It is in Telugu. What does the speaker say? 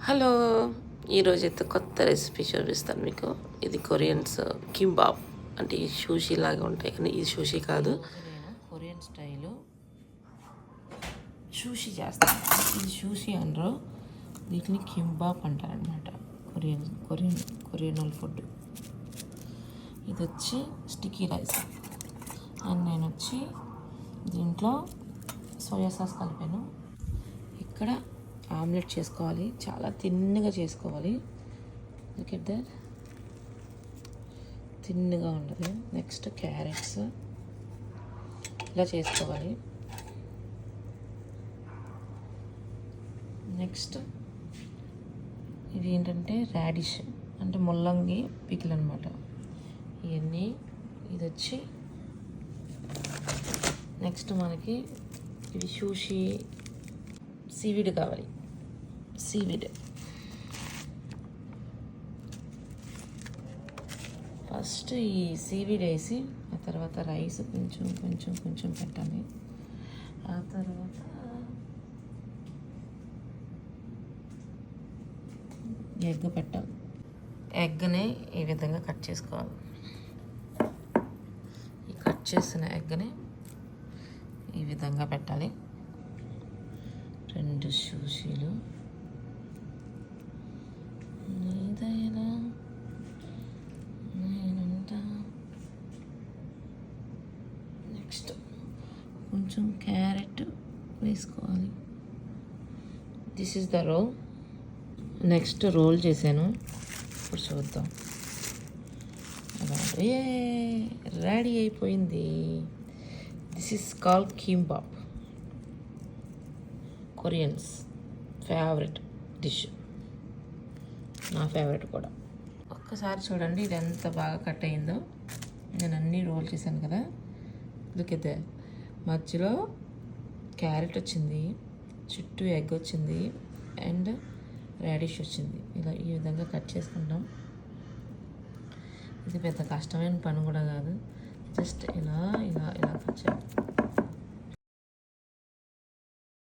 హలో, ఈరోజైతే కొత్త రెసిపీ చూపిస్తాను మీకు. ఇది కొరియన్స్ కింబాబ్, అంటే షూషీ లాగా ఉంటాయి కానీ ఇది షూషీ కాదు. నేను కొరియన్ స్టైలు షూషీ చేస్తాను. ఇది షూషీ అనరు, వీటిని కింబాబ్ అంటారనమాట. Korean food. ఇది వచ్చి స్టిక్కీ రైస్ అండ్ నేను వచ్చి దీంట్లో సోయా సాస్ కలిపాను. ఇక్కడ ఆమ్లెట్ చేసుకోవాలి, చాలా తిన్నగా చేసుకోవాలి. లుక్ ఎట్ దట్, తిన్నగా ఉండదు. నెక్స్ట్ క్యారెట్స్ ఇలా చేసుకోవాలి. నెక్స్ట్ ఇది ఏంటంటే రాడిష్, అంటే ముల్లంగి పికిల్ అనమాట. ఇవన్నీ ఇది వచ్చి నెక్స్ట్ మనకి ఇది షూషీ సీవీడ్ కావాలి. సీవీడ్ ఫస్ట్ ఈ సీవీడ్ వేసి ఆ తర్వాత రైస్ కొంచెం పెట్టాలి. ఆ తర్వాత ఎగ్ పెట్టాలి. ఎగ్ని ఈ విధంగా కట్ చేసుకోవాలి. ఈ కట్ చేసిన ఎగ్ని ఈ విధంగా పెట్టాలి. 2 షూషీలు. నీదైనా నేనుంటా. నెక్స్ట్ కొంచెం క్యారెట్ వేసుకోవాలి. This is the roll. Next roll చేశాను, ఇప్పుడు చూద్దాం. రెడీ అయిపోయింది. This is called kimbap, Koreans favourite dish, నా ఫేవరెట్ కూడా. ఒక్కసారి చూడండి ఇది ఎంత బాగా కట్ అయిందో. నేను అన్నీ రోల్ చేశాను కదా. లుక్ ఎట్ దట్, మధ్యలో క్యారెట్ వచ్చింది, చుట్టూ ఎగ్ వచ్చింది అండ్ రాడిష్ వచ్చింది. ఇలా ఈ విధంగా కట్ చేసుకుంటాం. ఇది పెద్ద కష్టమైన పని కూడా కాదు, జస్ట్ ఇలా కట్ చేయాలి.